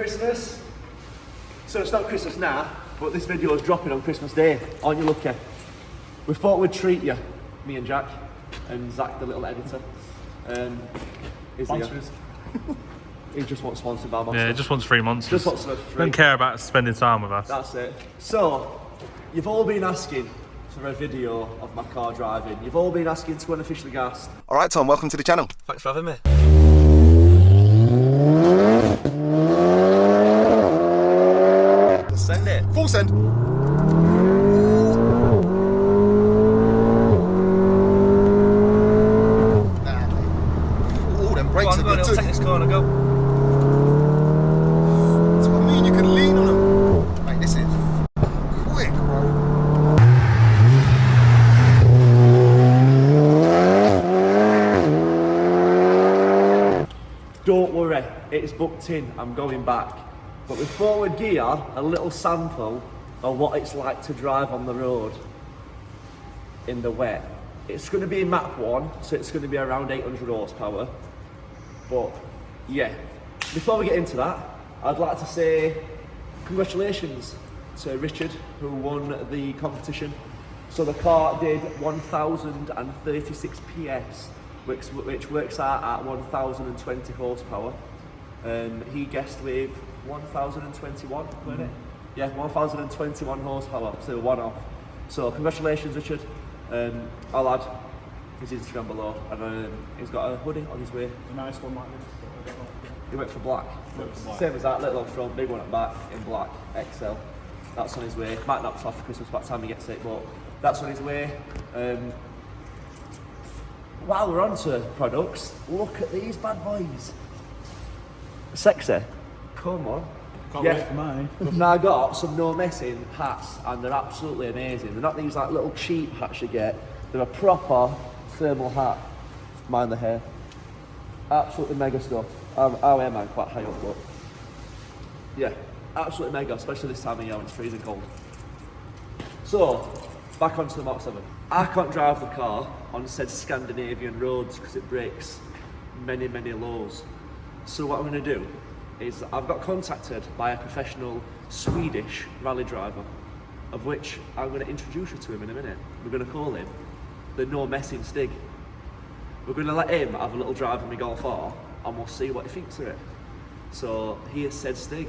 Christmas. So it's not Christmas now, but this video is dropping on Christmas Day. Aren't you lucky? We thought we'd treat you, me and Jack, and Zach, the little editor. Is he just wants sponsored by Monsters. Yeah, he just wants 3 months. Just wants some free. Don't care about spending time with us. That's it. So, you've all been asking for a video of my car driving. You've all been asking to unofficially gassed. Alright Tom, welcome to the channel. Thanks for having me. Send it. Full send. Oh, them brakes are good too. Take this corner, go. That's what I mean, you can lean on them. Mate, this is quick, bro. Don't worry, it's booked in, I'm going back. But with forward gear, a little sample of what it's like to drive on the road in the wet. It's going to be map 1, so it's going to be around 800 horsepower. But yeah, before we get into that, I'd like to say congratulations to Richard, who won the competition. So the car did 1036 PS, which works out at 1020 horsepower. He guessed with 1021, wasn't it? Yeah, 1021 horsepower, so one off. So congratulations, Richard. I'll add his Instagram below, and he's got a hoodie on his way. A nice one like this. He went for black. Same as that, little on front, big one at back in black, XL. That's on his way. Might not be off for Christmas by the time he gets it, but that's on his way. While we're on to products, look at these bad boys. Sexy. Come on. Can't wait for mine. Now I got some no messing hats, and they're absolutely amazing. They're not these like little cheap hats you get. They're a proper thermal hat. Mind the hair. Absolutely mega stuff. I am quite high up, but yeah, absolutely mega, especially this time of year when it's freezing cold. So, back onto the Mach 7. I can't drive the car on said Scandinavian roads because it breaks many, many laws. So what I'm going to do is I've got contacted by a professional Swedish rally driver, of which I'm going to introduce you to him in a minute. We're going to call him the No Messing Stig. We're going to let him have a little drive in my Golf R, and we'll see what he thinks of it. So here's said Stig.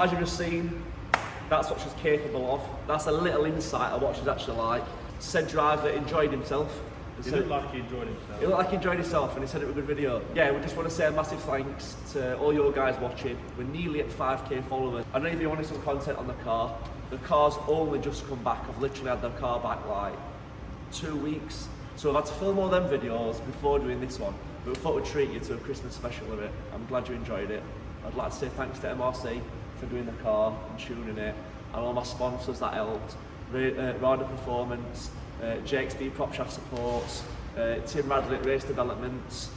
as you've just seen, that's what she's capable of. That's a little insight of what she's actually like. Said driver enjoyed himself. He looked like he enjoyed himself. He looked like he enjoyed himself, and he said it was a good video. Yeah, we just want to say a massive thanks to all your guys watching. We're nearly at 5k followers. I know if you wanted some content on the car, the car's only just come back. I've literally had the car back like 2 weeks. So I've had to film all them videos before doing this one. But we thought we'd treat you to a Christmas special of it. I'm glad you enjoyed it. I'd like to say thanks to MRC for doing the car and tuning it, and all my sponsors that helped. Rider Performance, JXB Prop Shaft Supports, Tim Radley at Race Developments,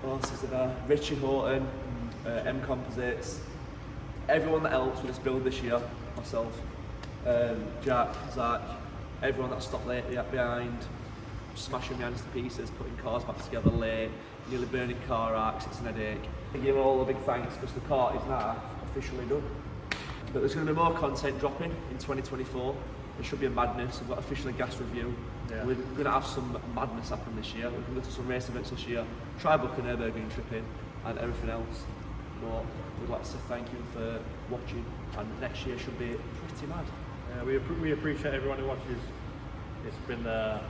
what else is there? Richie Horton, M Composites, everyone that helped with this build this year, myself, Jack, Zach, everyone that stopped late behind, smashing me hands to pieces, putting cars back together late, nearly burning car arcs, it's an headache. I give all a big thanks because the car is now officially done. But there's going to be more content dropping in 2024. There should be a madness. We've got officially gas review. Yeah. We're going to have some madness happen this year. We're going to go to some race events this year. Try booking an Nürburgring trip in and everything else. But we'd like to say thank you for watching, and next year should be pretty mad. Yeah, we appreciate everyone who watches. It's been a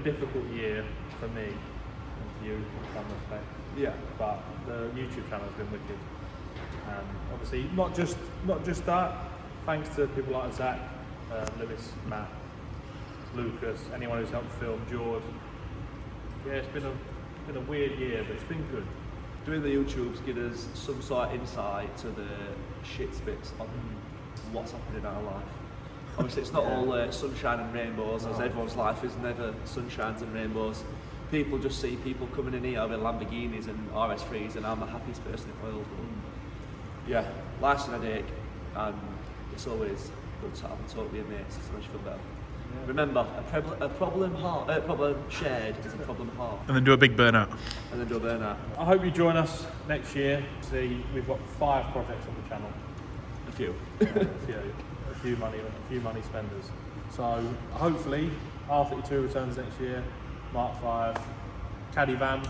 difficult year for me and for you in some respects. Yeah. But the YouTube channel has been wicked. And obviously not just that, thanks to people like Zach, Lewis, Matt, Lucas, anyone who's helped film, George. Yeah, it's been a weird year, but it's been good. Doing the YouTubes gives us some sort of insight to the shit bits of what's happening in our life. Obviously it's not all sunshine and rainbows, as everyone's life is never sunshines and rainbows. People just see people coming in here with Lamborghinis and RS3s, and I'm the happiest person in the world. Yeah, life's an headache, and it's always good to have a talk with your mates to make you feel better. Yeah. Remember, a problem shared is a problem half. And then do a big burnout. And then do a burnout. I hope you join us next year. See, we've got 5 projects on the channel. A few. A few money spenders. So hopefully R32 returns next year, Mark 5, Caddy van.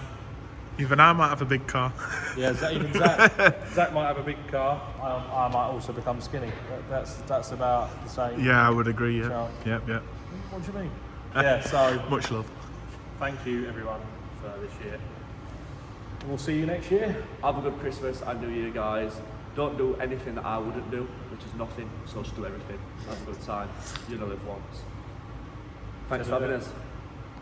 Even I might have a big car. Yeah, Zach might have a big car. I might also become skinny. That's about the same. Yeah, I would agree. Yeah. chance. Yep. What do you mean? Yeah. So Much love. thank you everyone for this year. We'll see you next year. Have a good Christmas and New Year, guys. Don't do anything that I wouldn't do, which is nothing, so just do everything. Have a good time. You know live once. Thanks for having us.